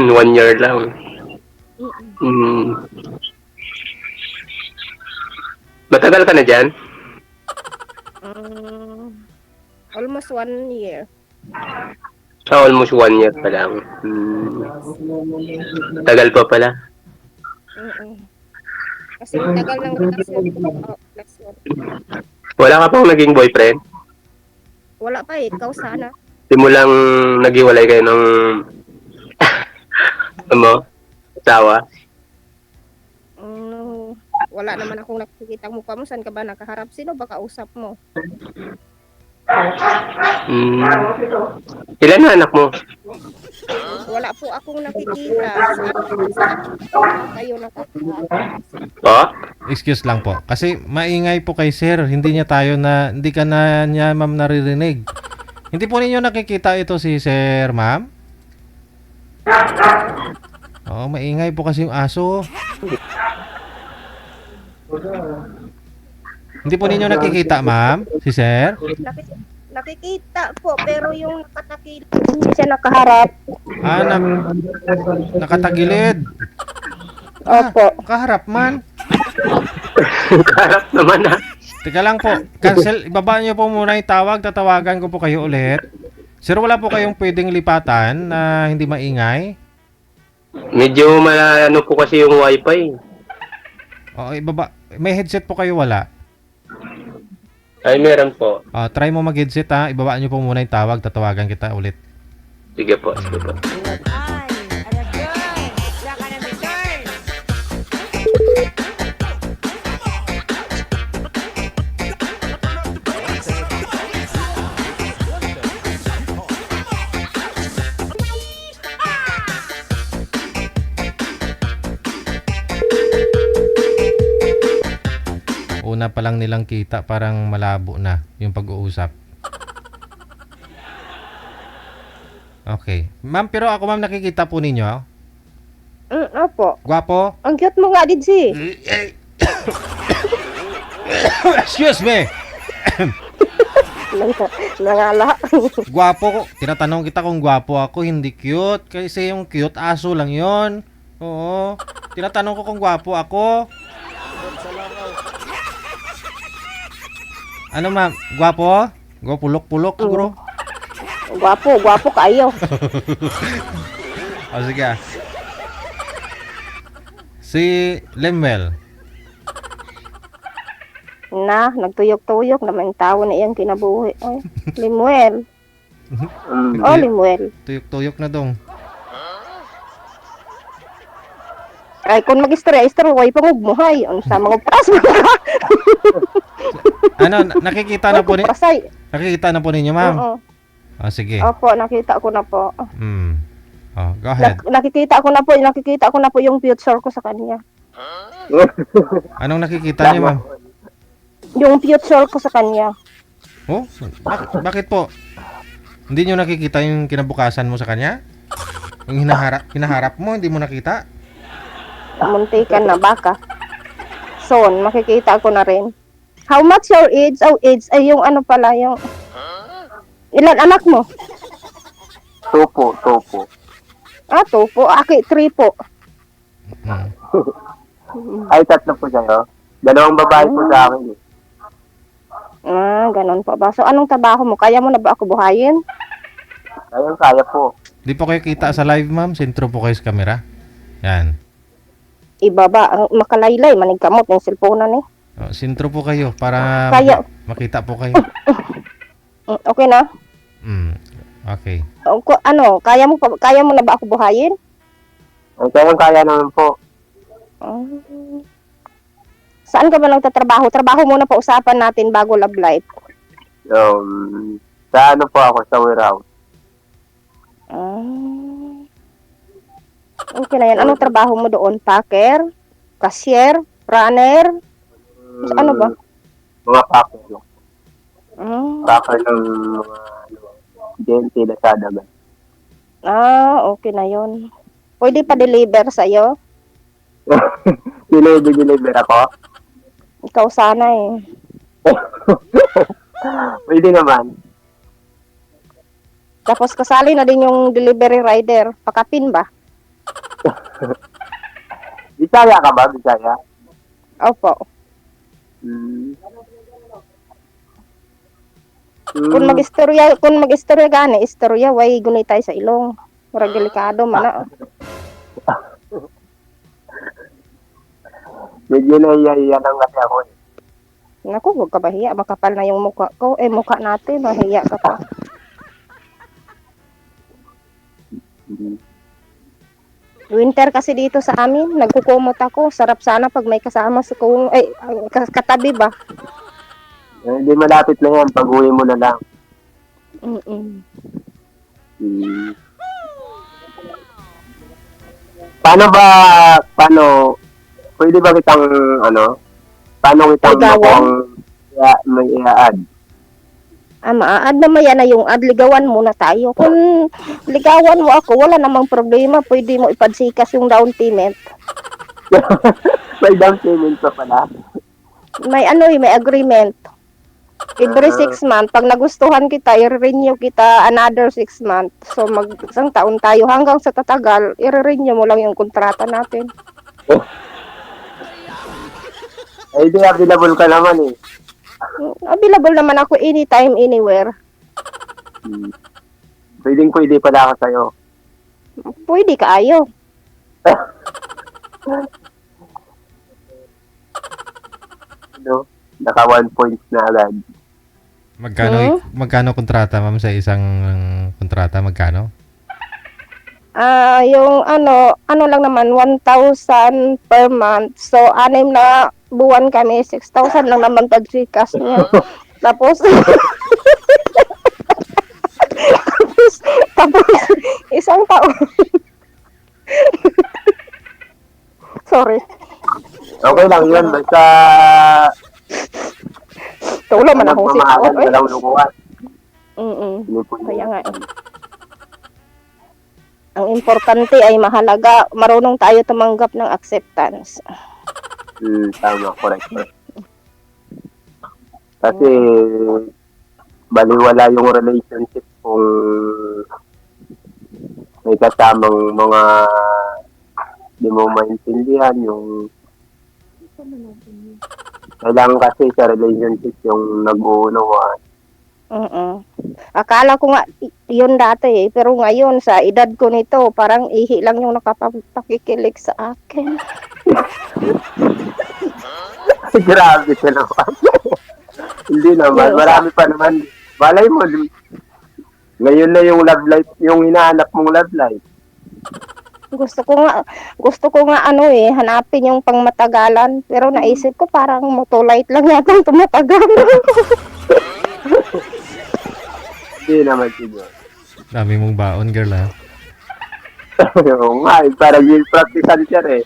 1 year lang. Mm-mm. Hmm. Matagal ka na dyan? Almost 1 year. Almost 1 year pa lang. Tagal pa pala. Mm. Kasing tagal ng relasyon ko. Plus 1. Wala ka pang naging boyfriend? Wala pa eh. Ikaw sana. Simulang naghiwalay kayo ng ano, asawa? Wala naman akong nakikita mukha mo. Saan ka ba nakaharap? Sino ba kausap mo? Hmm. Ilan na anak mo? Wala po akong nakikita. Saan ba kayo nakaharap? Oh? Excuse lang po. Kasi maingay po kay sir. Hindi ka na niya ma'am naririnig. Hindi po ninyo nakikita ito si sir ma'am? Oo, maingay po kasi yung aso. Hindi po ninyo nakikita ma'am si sir? Nakikita po, pero yung nakatakil, hindi siya nakaharap. Ah, nakatagilid. Opo. Kaharap man. Harap naman ha. Teka lang po. Cancel. Ibaba niyo po muna yung tawag. Tatawagan ko po kayo ulit. Sir, wala po kayong pwedeng lipatan na hindi maingay? Medyo ano po kasi yung wifi. Oo, ibaba. May headset po kayo wala? Ay, meron po. Try mo mag-headset ha. Ibaba niyo po muna yung tawag. Tatawagan kita ulit. Sige po, sige po. Una pa lang nilang kita, parang malabo na yung pag-uusap. Okay. Ma'am, pero ako ma'am nakikita po ninyo. Opo. Gwapo? Ang cute mo nga, Didsi. Excuse me! Nangala. Gwapo ko. Tinatanong kita kung gwapo ako, hindi cute. Kasi yung cute, aso lang yon. Oo. Tinatanong ko kung gwapo ako. Ano ma'am? Gwapo? Pulok-pulok bro. Gwapo kayo. O sige ah. Si Lemuel. Nagtuyok-tuyok naman tao na iyang kinabuhi. Ay, Limuel. Oh, Limuel. Tuyok-tuyok na dong. Ay, kung mag-istorya, way pangugmuhay. Ano sa mga pras mo ka? Ano, nakikita na po ni Prasay. nakikita na po ninyo, ma'am? Oo. Sige. Opo, nakita ko na po. Go ahead. Nakikita ko na po yung future ko sa kanya. Anong nakikita niyo, ma'am? Yung future ko sa kanya. Oh, bakit po? Hindi niyo nakikita yung kinabukasan mo sa kanya? Yung hinaharap mo, hindi mo nakita? Muntikan na baka. Son, makikita ko na rin. How much your age? Oh, age ay yung ano pala, yung... Ilan anak mo? 2 po. 2 po. Aki, 3 po. Ay, 3 po siya. 2 babae po sa akin. Ganun po ba? So, anong trabaho mo? Kaya mo na ba ako buhayin? Kaya po. Di po kayo kita sa live, ma'am? Sentro po kayo sa camera. Yan. Ibaba, ang makalaylay, manigkamot ng cellphone na ni. Sentro po kayo para Kaya. makita po kayo. Okay na? Okay. Kaya mo na ba ako buhayin? Kaya naman po. Saan ka ba nagtatrabaho? Trabaho muna pa usapan natin bago love life. Sa ano po ako, sa warehouse. Okay na yan. Anong trabaho mo doon? Packer? Cashier? Runner? Ano ba? Mga packer lang. Packer ng mga DNT Lazada ba? Okay na yon. Pwede pa deliver sa'yo? Deliver ako? Ikaw sana eh. Pwede naman. Tapos kasali na din yung delivery rider. Pakapin ba? Bisaya ka ba? Bisaya? Opo. Hmm. Kung mag-istorya gani, istorya way gunitay sa ilong. Murag delikado man na. Medyo nahiya lang kasi ako eh. Naku, huwag ka mahiya. Makapal na yung mukha ko. Mukha natin. Mahiya ka pa. Hmm. Winter kasi dito sa amin. Nagkukumot ako. Sarap sana pag may kasama sa katabi ba? Hindi malapit na yan. Pag-uwi mo na lang. Mm-mm. Hmm. Paano, pwede ba kitang, paano kitang Ligawan? may i-add? Maaad naman yan na yung ligawan muna tayo. Kung ligawan mo ako, wala namang problema. Pwede mo ipadsikas yung down payment. May down payment pa pala. May may agreement. Every 6 months, pag nagustuhan kita, i-renew kita another 6 months. So, isang taon tayo. Hanggang sa tatagal, i-renew mo lang yung kontrata natin. Ay, di available ka naman eh. Available naman ako anytime, anywhere. Hmm. Pwede pala ako sa'yo. Pwede ka ayo. Naka 1 point na agad. Magkano kontrata, ma'am, sa isang kontrata? Magkano? Yung lang naman, 1,000 per month. So, 6 na buwan kami, 6,000 lang naman pag-recast niya. Tapos, tapos, isang taon. Sorry. Okay lang yun. Basta Tulo man akong nagmamahalan, sikaw. walang lukuhan. Kaya nga eh. Ang importante ay mahalaga. Marunong tayo tumanggap ng acceptance. Tama, correct. Kasi baliwala yung relationship kung may kasamang mga di mo maintindihan yung kailangan kasi sa relationship yung nag-uunawaan. Akala ko nga yun dati eh. Pero ngayon sa edad ko nito, parang ihi lang yung nakapakikilig sa akin. Grabe ka naman. Hindi naman, marami pa naman. Balay mo, ngayon na yung love life, yung hinahanap mong love life. Gusto ko nga hanapin yung pangmatagalan. Pero naisip ko parang motolite lang yata ang tumatagal. Hindi naman siguro. Dami mong baon, girl, ha? Oo nga, parang yung practical siya eh.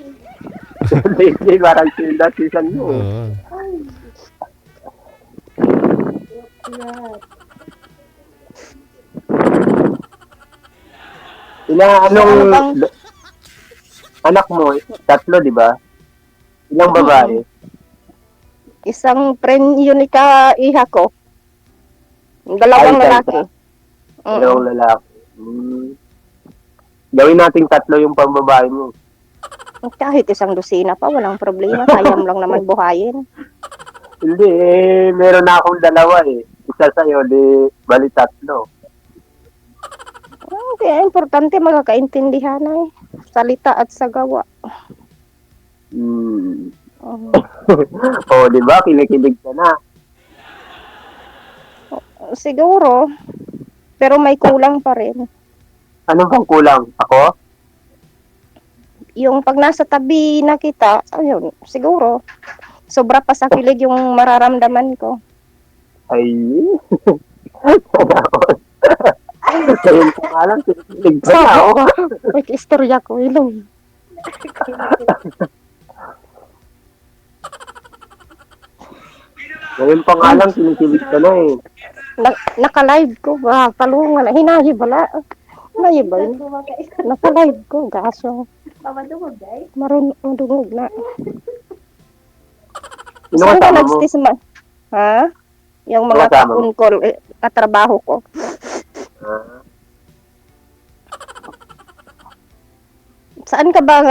Hindi, parang sinda season mo. Oo. Anak mo, 3, di ba? Ilang babae? Isang friend yun iha ko. 2 lalaki. Dalawang lalaki. Gawin nating 3 yung pambabae mo. Kahit isang dosina pa, walang problema. Kaya mo lang naman buhayin. Hindi, meron na akong 2 eh. Isa sa'yo, di bali 3. Kaya importante magkakaintindihan ay salita at sa gawa. O, di ba? Kinikilig ka na. Siguro. Pero may kulang pa rin. Ano bang kulang? Ako? Yung pag nasa tabi na kita, ayun, siguro. Sobra pa sa kilig yung mararamdaman ko. Ay. Ngayon ko nga lang, kinikilig ka na. May istorya ko, ilong. Ngayon pa nga lang, kinikilig ka na eh. Naka-live ko ba? Palungan. Hinahi bala. Hinahi ba yun? Naka-live ko. Gaso. Marunong na. Sino Saan ka kasama mo? nagstisma? Ha? Yung mga Kasama mo? kapunkol, katrabaho ko. Saan ka ba,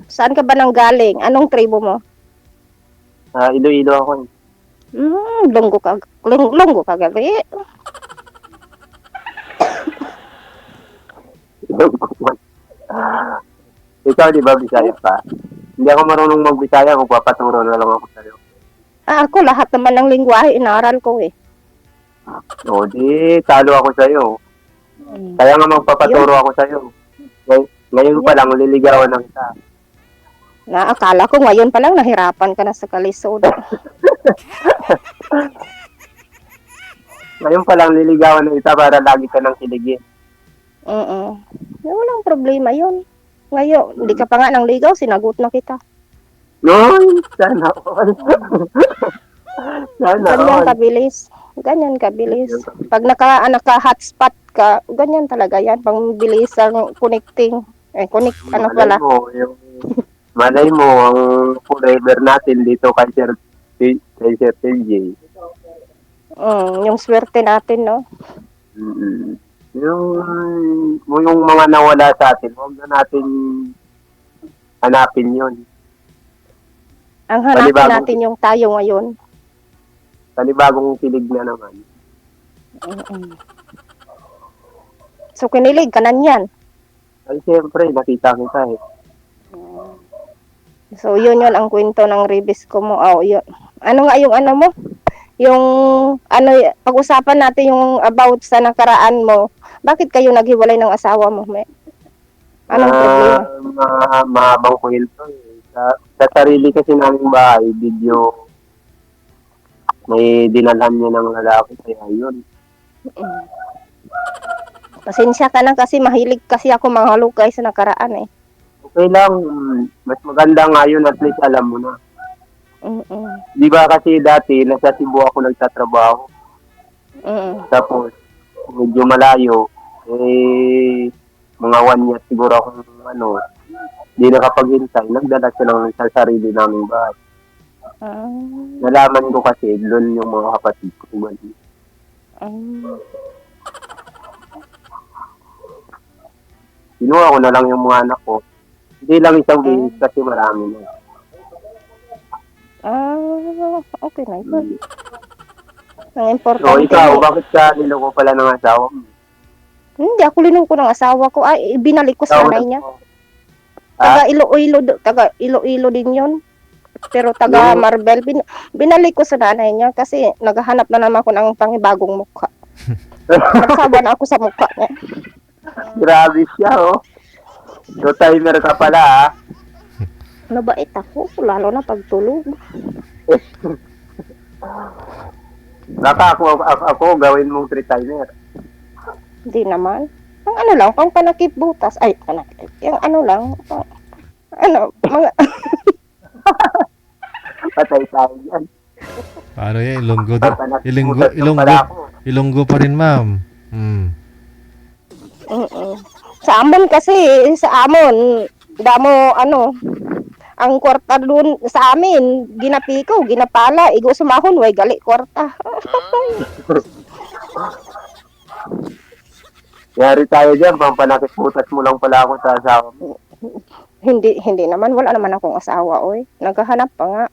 saan ka ba nanggaling? Anong tribo mo? Iloilo ako eh. Lunggo ka gabi. Ikaw, di ba, Bisaya pa? Hindi ako marunong mag-Bisaya, magpapaturo na lang ako sa'yo. Ako, lahat naman ng lingwahe, inaral ko eh. O, di, talo ako sa'yo. Kaya nga magpapaturo ako sa'yo. Ngayon pa lang, liligawan ng isa. Akala ko ngayon pa lang nahirapan ka na sa kalisod. Ngayon pa lang, liligawan ng isa para lagi ka nang kiligin. Walang problema yun. Ngayon, hindi ka pa nga nang ligaw, sinagot na kita. No, sana all. Sana Ganyan all. kabilis. Ganyan kabilis. Pag naka-hotspot ka, ganyan talaga yan. Pang bilis ang connecting. Pala. Malay mo, ang forever natin dito kay Sir TJ. Yung swerte natin, no? Yung mga nawala sa atin, huwag na natin hanapin yun. Ang hanapin natin yung tayo ngayon. Panibagong kilig na naman. So, kinilig ka na niyan. Ay, siyempre, nakita kita eh. So, yun ang kwento ng ribis ko mo. Yun. Ano nga yung ano mo? Yung, pag-usapan natin yung about sa nakaraan mo. Bakit kayo naghiwalay ng asawa mo, me? Anong problema? Mahabang kwento eh. Sa sarili kasi naming bahay, video, may dinalhan niya ng lalaki, kaya yun. Pasensya ka na kasi mahilig kasi ako manghalukay sa nakaraan eh. Okay lang, mas maganda nga yun, at least alam mo na. Di ba kasi dati, nasa Cebu ako nagtatrabaho. Tapos, medyo malayo, mga 1 year siguro akong di nakapaghintay, nagdala siya sa sarili naming bahay. Nalaman ko kasi, doon yung mga kapatid ko. Kinuha ko na lang yung mga anak ko. Hindi lang isang beses kasi marami na. Okay na yun. Ang importante. So, ikaw, bakit ka niloko pala ng asawa mo? Hindi ako linungko ng asawa ko. Ay, binalik ko sa nanay niya. Taga Iloilo din yun. Pero taga Marbel, binalik ko sa nanay niya kasi naghahanap na naman ako ng pangibagong mukha. Nagsawa na ako sa mukha niya. Grabe siya, oh. So, timer ka pala, ha? Nabait ako, lalo na pagtulog. Baka ako gawin mong 3 timer. Hindi naman. Ang lang, pang panakip butas. Ay, panakip. Yung lang, mga... Patay tayo yan. Paano yan? Ilonggo din. Ilonggo pa rin, ma'am. Sa amon kasi, damo, ang kwarta dun sa amin, ginapiko, ginapala, igo sumahon, way gali kwarta. Yari tayo dyan, pampanakit-putas mo lang pala ako sa asawa mo. Hindi naman, wala naman akong asawa, oy. Naghahanap pa nga.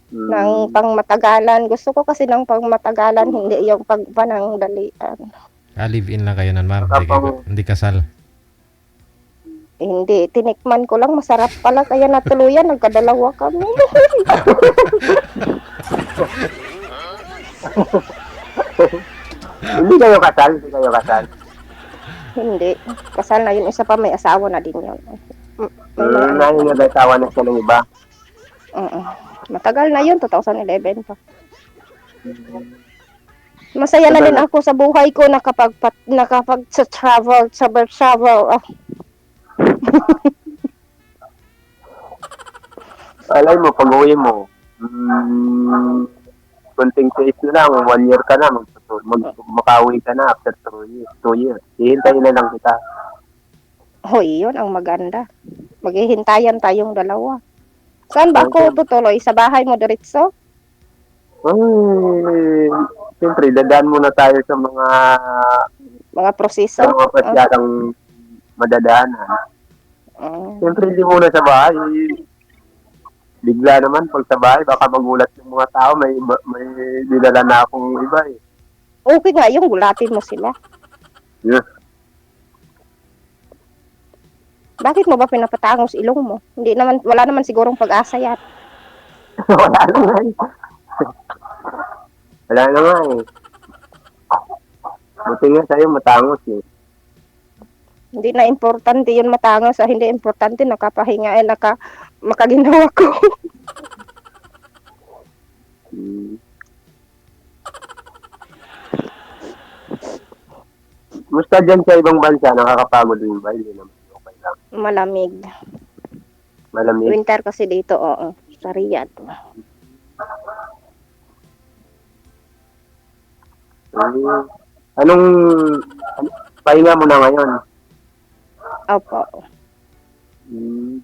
Ng pangmatagalan. Gusto ko kasi ng pangmatagalan, hindi yung pagpanangdalian. Live-in lang kayo nun, ma'am. Hindi kasal. Hindi, tinikman ko lang, masarap pala, kaya natuluyan, nagkadalawa kami. Hindi kayo kasal? Hindi. Kasal na yun, isa pa may asawa na din yun. Nag-asawa na siya ng iba? Matagal na yun, 2011 pa. Masaya na din ako sa buhay ko nakapag-travel. Alay mo, pag-uwi mo, konting taste na lang, 1 year ka na, makauwi ka na after 2 years. Hihintayin na lang kita. Hoy, yun ang maganda. Maghihintayan tayong dalawa. Saan ba ako tutuloy? Sa bahay mo, diretso? Siyempre, dadaan muna tayo sa mga proseso? Sa mga pasyadang madadaanan. Mm. Siyempre, hindi muna sa bahay. Bigla naman pag sa bahay, baka magulat yung mga tao. May dinala na akong iba eh. Okay nga yung gulatin mo sila. Yeah. Bakit mo ba pinapatangos ilong mo? Hindi naman, wala naman sigurong pag-asa yan. Wala na nga eh. Wala na nga eh. Buti nga sa'yo matangos eh. Hindi na importante yun matangos. Hindi importante nakapahinga makaginawa ko. Hmm. Musta dyan sa ibang bansa, nakakapagod din ba? Hindi naman. Okay lang. Malamig. Malamig. Winter kasi dito, oo. Sa Riyadh. Anong pahinga mo na ngayon? Opo. Hmm.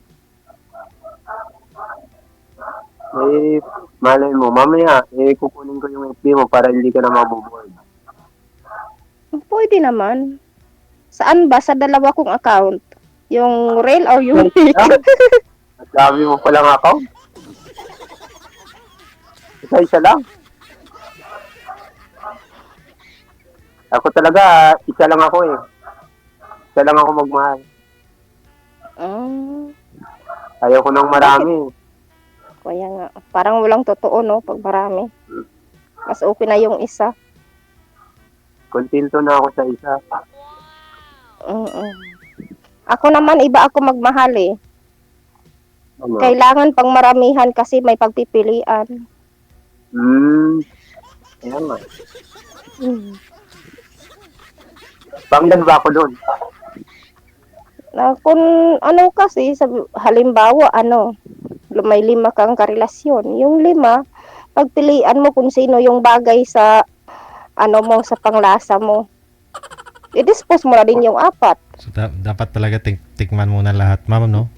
Eh, malay mo, mamaya, kukunin ko yung FB mo para hindi ka na mabuboard. Pwede naman. Saan ba? Sa dalawa kong account? Yung Rail or yung Pick? At sabi mo palang account? Isa-isa lang. Ako talaga, isa lang ako eh. Isa lang ako magmahal. Ayaw ko ng marami. Kaya nga, parang walang totoo, no? Pag marami. Mas okay na yung isa. Kontento na ako sa isa. Ako naman, iba ako magmahal eh. Ano? Kailangan pang maramihan kasi may pagpipilian. Ayan nga. Bangdan ba ako doon? Na kung ano kasi, halimbawa, may 5 kang karelasyon. Yung 5, pagpilian mo kung sino yung bagay sa, sa panglasa mo. I-dispose mo na din yung 4. So, dapat talaga tikman muna lahat, ma'am, no?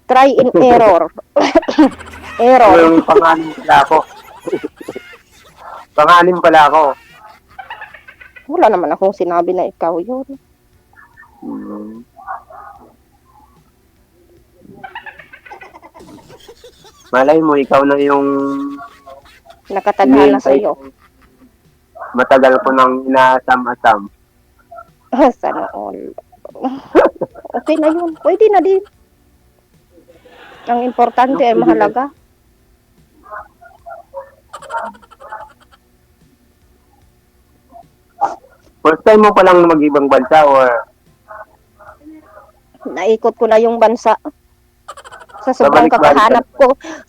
Try and error. Error. Yung panganim pala ako. Panganim pala ako. Wala naman akong sinabi na ikaw yun. Malay mo, ikaw na yung Nakatadhana sa iyo. matagal ko nang inaasam-asam. Sana all. Okay na yun. Pwede na din. Ang importante ay mahalaga. First time mo palang mag-ibang bansa or Naikot ko na yung bansa. Sa Babalik-balik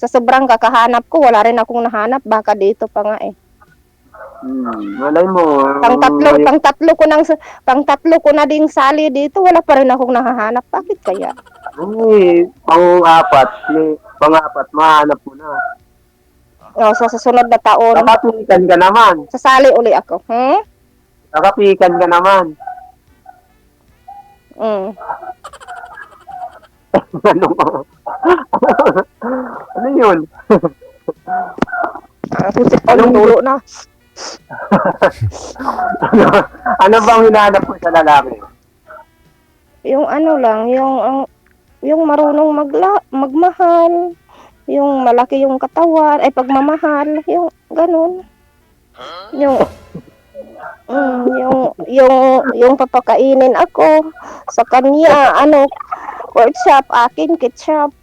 sobrang kakahanap ko, wala rin akong nahanap. Baka dito pa nga eh. malay mo. Pang-tatlo ko na ding sali dito, wala pa rin akong nahahanap. Bakit kaya? Pang-apat, mahanap mo na. Sa susunod na taon, Nakapikan ka naman. sasali uli ako. Nakapikan ka naman. Ano yun? Pusip ko yung dulo na. Ano bang hinahanap mo sa lalaki? Yung yung marunong magmahal, yung malaki yung katawan, ay pagmamahal, yung ganun. Yung papakainin ako sa kanya, pork chop, akin ketchup.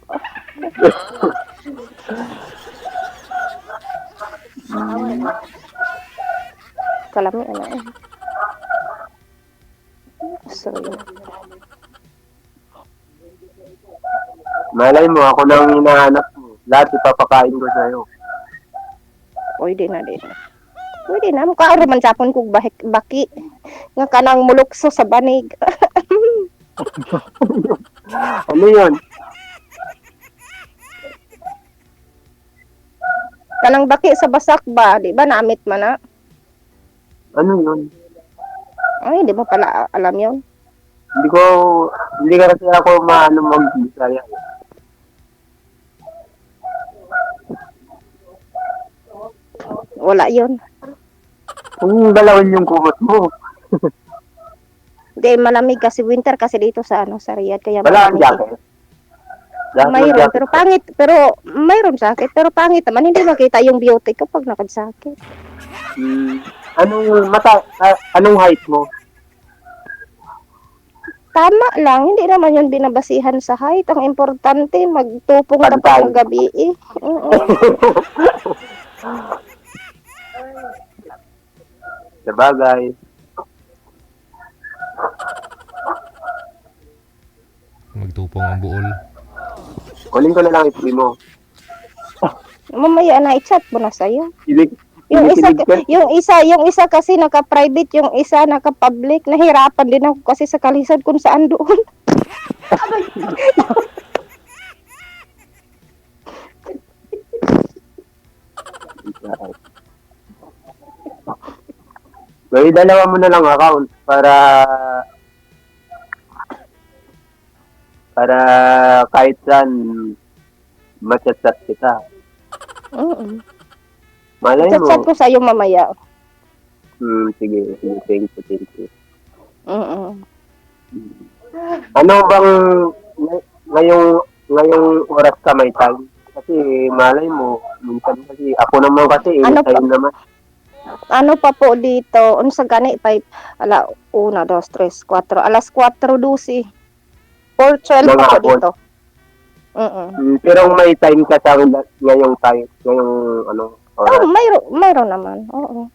Kalami Sorry. Malay mo, ako nang hinahanap mo. Lahat ipapakain ko sa'yo. Pwede na din. Pwede na. Mukha man sapon kong baki. Nga kanang mulukso sa banig. Ano yun? Kanang baki sa basak ba? Di ba namit man na? Ano yun? Ay, di mo pala alam yun. Hindi kasi ako mag-Bisaya. Wala yun. Kung galawin yung kumot mo. Hindi, malamig kasi winter kasi dito sa sa Riyadh kaya Wala kang malamig. jacket? Jacket, Mayroon, jacket. pero pangit, pero mayroon jacket, pero pangit naman, hindi makita yung beauty kapag naka-jacket. Anong height mo? Tama lang, hindi naman yun binabasihan sa height. Ang importante, magtupong ka Pantay. pag gabi eh. Oo. Sabagay. Magtupong ang buol. Kunin ko na lang ito mo. Mamaya na i-chat mo na sa'yo. Kilig, Yung isa, kinikilig ka? yung isa kasi naka-private, yung isa naka-public. Nahirapan din ako kasi sa kalisod kung saan doon. May dalawa mo na lang account para kahit saan machat-chat kita. Oo. Malay mo. Chat-chat ko sa'yo mamaya. Sige. Thank you. Oo. Ano bang ngayong oras ka may time? Kasi malay mo, minsan kasi ako naman kasi Ano anytime naman. Ano pa po dito? Unsa gani 5 1 2 3 4 alas 4:12. 4:12 pa po Mga dito. Oo. Pero may time ka sa ngayong oras. Oh, mayroon naman. Oo.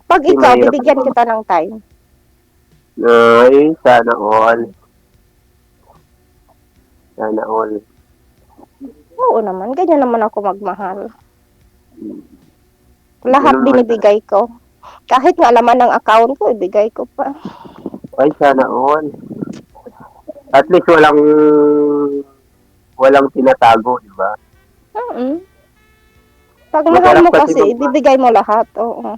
Pag Hindi ikaw, mahirap bibigyan naman. kita ng time. Ay, sana all. Sana all. Oo naman, ganyan naman ako magmahal. Lahat Ganun naman. binibigay ko. Kahit nga laman ng account ko, ibigay ko pa. Ay, sana all. At least walang tinatago, di ba? Oo. Pag Masarap mahal mo kasi kasi, ibibigay mo lahat. Oo.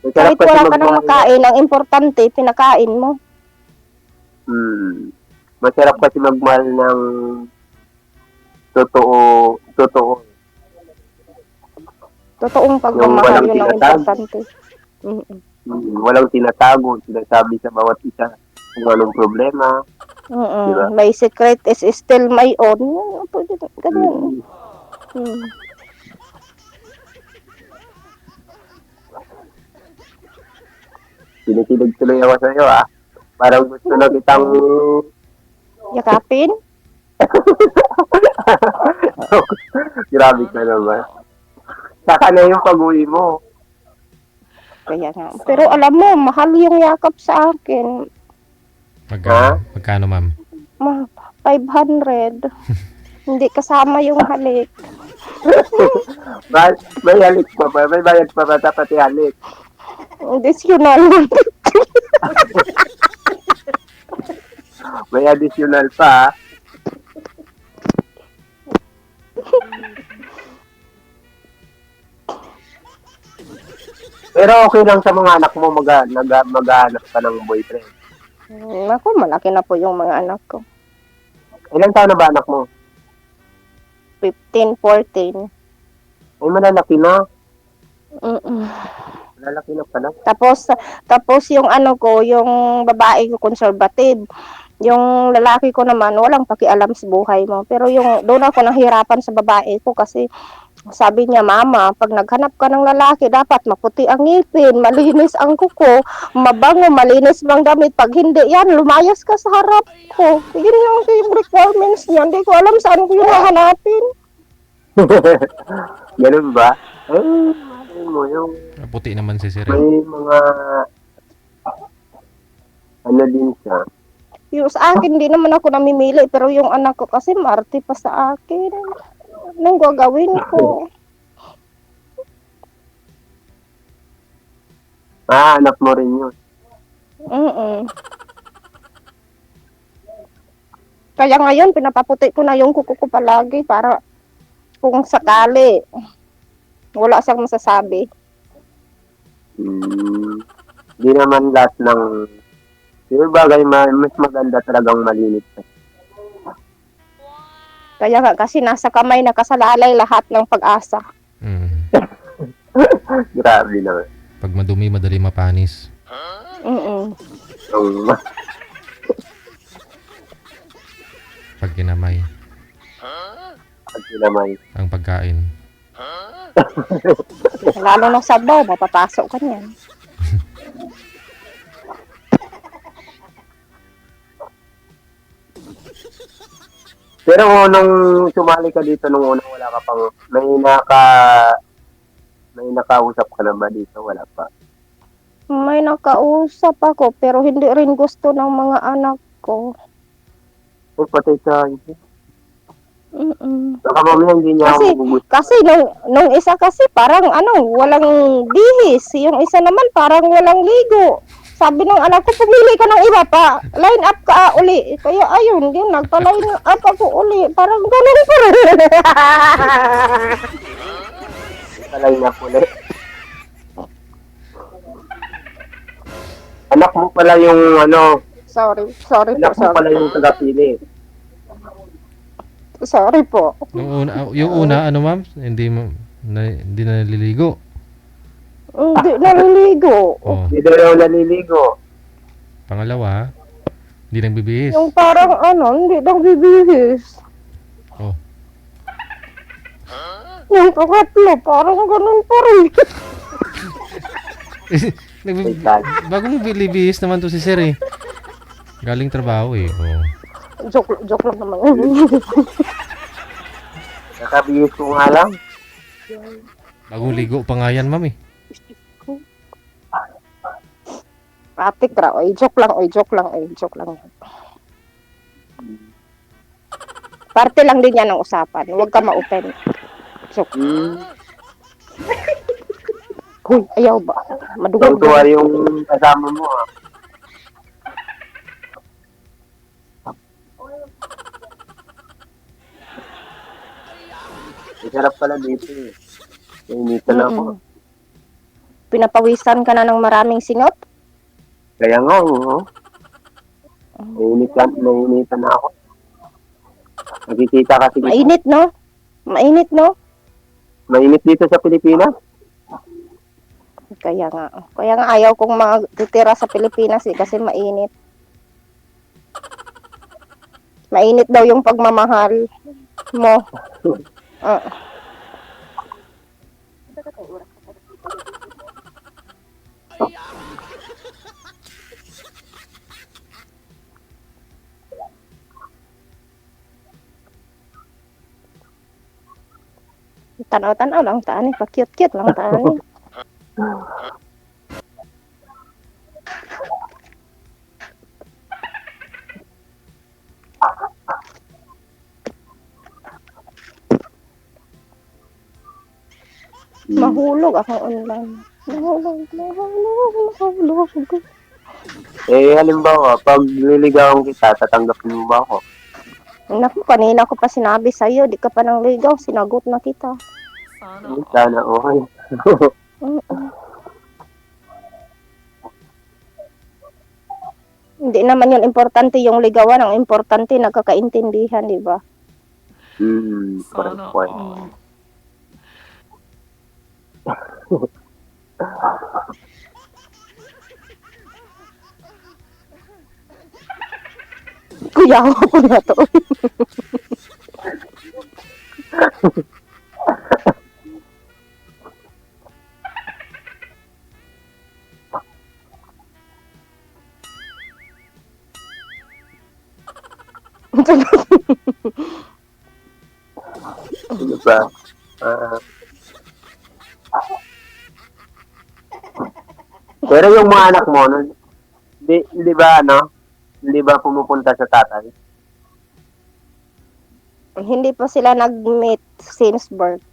Masarap Kahit wala ka nang magmahal. makain, ang importante, pinakain mo. Masarap kasi magmahal ng totoo. Totoong Yung pagmamahal, walang yun ang tinatag. importante. Mm-mm. Walang tinatago, sinasabi sa bawat isa kung anong problema. Mm-mm. Diba? My secret is still my own. Pwede na, ganyan. Mm. Kinikilig tuloy ako sa'yo, ah. Parang gusto na kitang... Yakapin? Grabe ka naman. Saka na yung pag-uwi mo. Kaya nga. Pero alam mo, mahal yung yakap sa akin. Magkano, ma'am? 500. Hindi kasama yung halik. May halik pa ba? May bayad pa ba dapat halik? Additional. May additional pa, ah. Pero okay lang sa mga anak mo maghanap ka ng boyfriend. Ako, malaki na po yung mga anak ko. Ilang taon na ba anak mo? 15, 14. Ay, malalaki na. Mm-mm. Malalaki na pala. Tapos yung ano ko, yung babae ko conservative. Yung lalaki ko naman, walang pakialam sa buhay mo. Pero doon ako nahirapan sa babae ko kasi sabi niya, mama, pag naghanap ka ng lalaki, dapat maputi ang ngipin, malinis ang kuko, mabango, malinis bang damit. Pag hindi yan, lumayas ka sa harap ko. Yun yung requirements niya. Hindi ko alam saan ko yung hahanapin. Ganun ba? Mo yung Puti naman si Sir. may mga ano din siya. Yung sa akin, di naman ako namimili. Pero yung anak ko kasi, maarte pa sa akin. Anong gagawin ko? Anak mo rin yun. Mm-mm. Kaya ngayon, pinapaputi ko na yung kuko ko palagi para kung sakali, wala siyang masasabi. Di naman lahat ng yung bagay mas maganda talagang malinis. Kaya nga, kasi nasa kamay nakasalalay lahat ng pag-asa. Grabe naman. Pag madumi, madali mapanis. Mm-mm. Pag kinamay Pag sinamay. ang pagkain. Lalo ng sabaw, mapapasok ka niyan. Pero nung sumali ka dito nung una, wala ka pang, may nakausap ka na ba dito? Wala pa. May nakausap ako, pero hindi rin gusto ng mga anak ko. Ay, patay sa Mm-mm. Baka mamaya hindi niya Kasi, ako gugusto. kasi nung isa kasi parang walang bihis. Yung isa naman parang walang ligo. Sabi ng anak ko, pumili ka ng iba pa. Line up ka uli. Kaya ayun, din nagpa-line up ako uli. Parang ganun pa rin. Talay na puli. Anak mo pala yung sorry po, anak mo pala sorry. yung tagapili. Sorry po. Yung una, ma'am? Hindi na naliligo. Hindi naliligo. Oh, Hindi daw naliligo. pangalawa, hindi nang bibihis. Yung parang hindi daw bibihis. Oh, Yung pangatlo, parang ganun pa rin. bago mo bilibihis naman to si Sir eh. Galing trabaho eh. Oh. Joke lang naman. Nakabihis ko nga lang. Bagong ligo pa nga yan, ma'am eh. Ate Kra, joke lang. Parte lang din yan ng usapan. Huwag ka ma-open. Joke. Huy, ayaw ba? Madugang Tuwa yung kasama mo Sarap pala dito eh. Nainitan ako. Pinapawisan ka na ng maraming singot? Kaya nga, nainitan na ako. Nakikita kasi dito. Mainit, no? Mainit dito sa Pilipinas. Kaya nga ayaw kong magtitira sa Pilipinas kasi mainit. Mainit daw yung pagmamahal mo. Tanaw-tanaw lang taan eh. Pa-cute-cute lang taan eh. Mahulog ako online. Mahulog. Halimbawa, pag niligawan kita, tatanggapin mo ba ako? Naku, kanina ko pa sinabi sa'yo, di ka pa nang ligaw, sinagot na kita. Sana, okay. Hindi naman yun importante yung ligawan, ang importante nagkakaintindihan, di ba? Parang point. Kuya ko na to. Ano ba? Pero yung mga anak mo, hindi ba hindi ba pumupunta sa tatay? Hindi pa sila nag-meet since birth.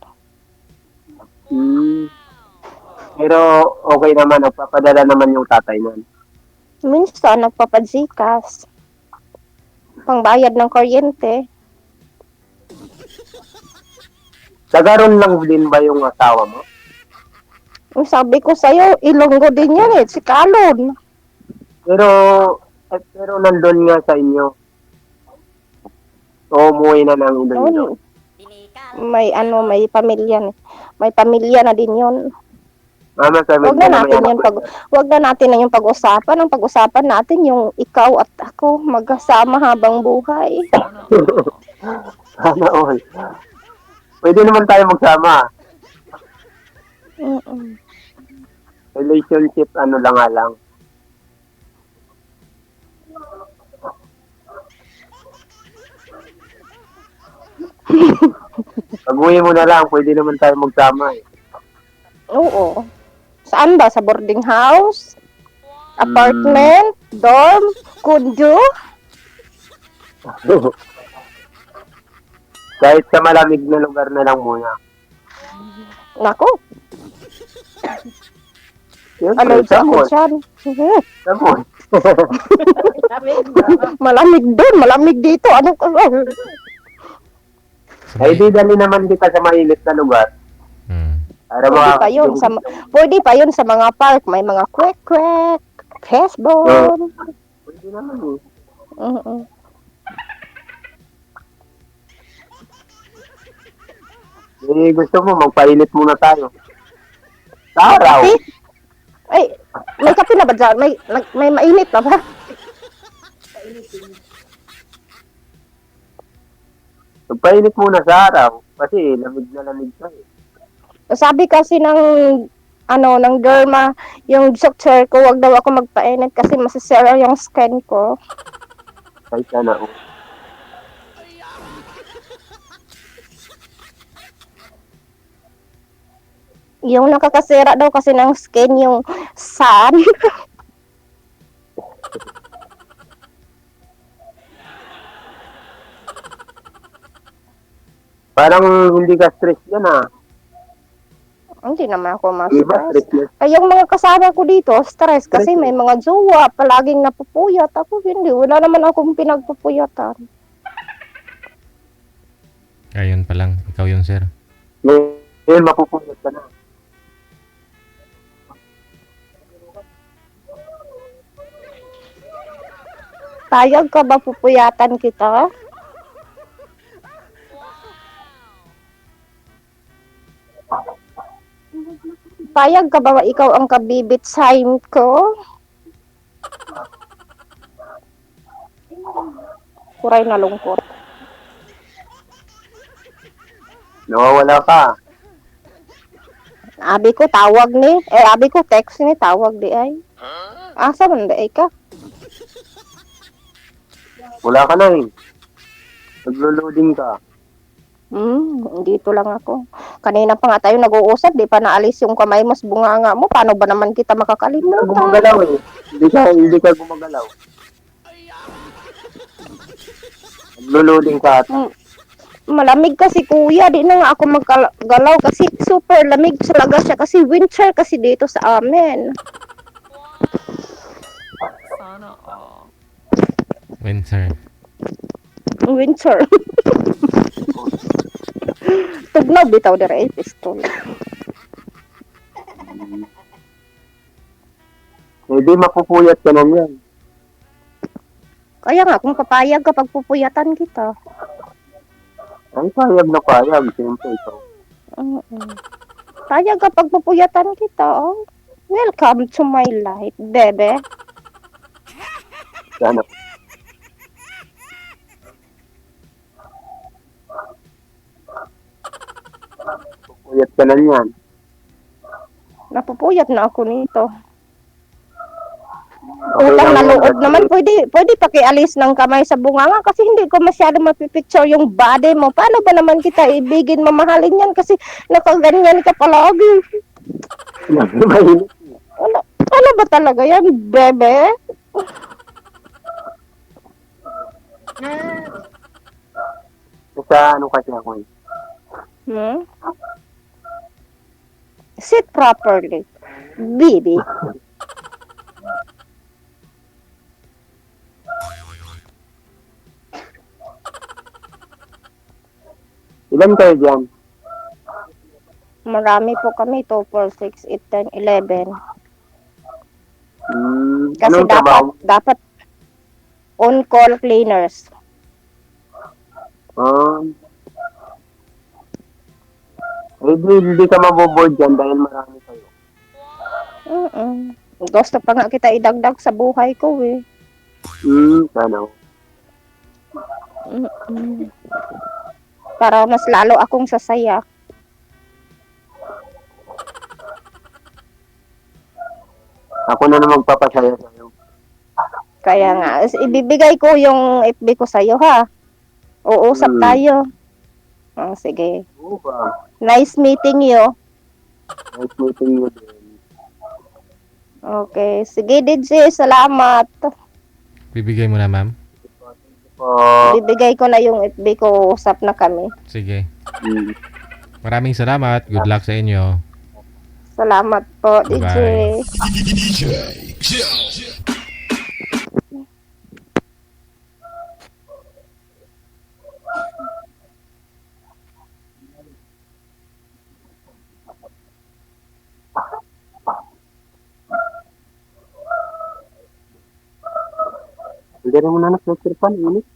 Pero okay naman, nagpapadala naman yung tatay nun. Minsan, nagpapadzikas. Pangbayad ng kuryente. Sagaron lang din ba yung asawa mo? Ang sabi ko sa'yo, Ilonggo din yan eh, si Kalon. Pero nandun nga sa inyo. O umuwi na ng Iloilo. May pamilya. May pamilya na din yun. Mama, sabi Wag ko na na may natin anak yung ko. wag na natin na yung pag-usapan. Ang pag-usapan natin yung ikaw at ako magkasama habang buhay. Sana all. Pwede naman tayo magsama. Mm-mm. Relationship, ano lang nga lang. Pag-uwi mo na lang, pwede naman tayo magsama eh. Oo. Saan ba? Sa boarding house? Apartment? Dorm? Kunjo? Kahit sa malamig na lugar na lang muna. Nako, Siyempre, allergy ako samon. dyan. Samon. Malamig doon, malamig dito. Ano ka? Ay, di dali naman kita sa mainit na lugar. Para Pwede pa yun sa mga park. May mga kwek-kwek, fastball. Pwede naman eh. Mm-mm. Eh, gusto mo, magpainit muna tayo. Sa araw. Kape? Ay, may kape na ba dyan? May mainit na ba? Magpainit muna sa araw. Kasi lamig na lamig ka eh. Sabi kasi ng derma, yung doctor ko, wag daw ako magpainit kasi masisira yung skin ko. Kahit sana oh. Yung nakakasira daw kasi ng skin, yung sun. Parang hindi ka stress yan ah. Hindi naman ako Diba, ma-stress. stressless? Ay, yung mga kasama ko dito, stress kasi Stress may mga jowa, palaging napupuyat. Ako hindi, wala naman akong pinagpupuyatan. Ayun pa lang. Ikaw yun, sir. Ngayon, mapupuyat ka na. Payag ka ba pupuyatan kita? Payag ka ba ikaw ang kabibit sign ko? Kuray na lungkot. Nawawala ka. Abi ko tawag ni, abi ko text ni tawag di ay. Asa man di ay ka? Wala ka na eh. Naglo-loading ka. Dito lang ako. Kanina pa nga tayo nag-uusap, di pa naalis yung kamay mo sa bunganga mo. Paano ba naman kita makakalimutan? Gumagalaw eh. Hindi ka gumagalaw. Naglo-loading ka at Malamig kasi kuya, di na nga ako maggalaw kasi super lamig talaga siya kasi winter kasi dito sa amin. Winter. Winter. Tugnaw bitaw dira ay pistol. hindi mapupuyat ka na yan. Kaya nga kung papayag kapag pupuyatan kita. Ay, payag na payag. Siyempre ikaw. Payag kapag pupuyatan kita. Oh. Welcome to my life, bebe. Sana. Pupuyat ka na yan. Napupuyat na ako nito. Okay Utang na lang yan. loob naman, pwede pakialis ng kamay sa bunganga kasi hindi ko masyado mapipicture yung body mo. Paano ba naman kita ibigin, mamahalin yan kasi nakaganyan ka palagi. Mainit. Ano ba talaga yan, bebe? Sa ano kasi ako eh. Sit properly, baby. Ilan kayo dyan? Marami po kami, 2, 4, 6, 8, 10, 11. Kasi Anong trabaho? dapat on-call cleaners. Hindi ka maboboard dyan dahil marami kayo. Gusto pa nga kita idagdag sa buhay ko eh. Sana. Mm-mm. Para mas lalo akong sasaya. Ako na naman magpapasaya sa'yo. Kaya nga, ibibigay ko yung FB ko sa'yo ha. Uusap tayo. Oh, sige. Oo ba? Nice meeting you. Nice meeting you din. Okay. Sige, DJ. Salamat. Bibigay mo na, ma'am? Bibigay ko na yung FB ko. Usap na kami. Sige. Mm. Maraming salamat. Good luck sa inyo. Salamat po, DJ. Bye. Hindi rin mo na nag-lecture pa, init.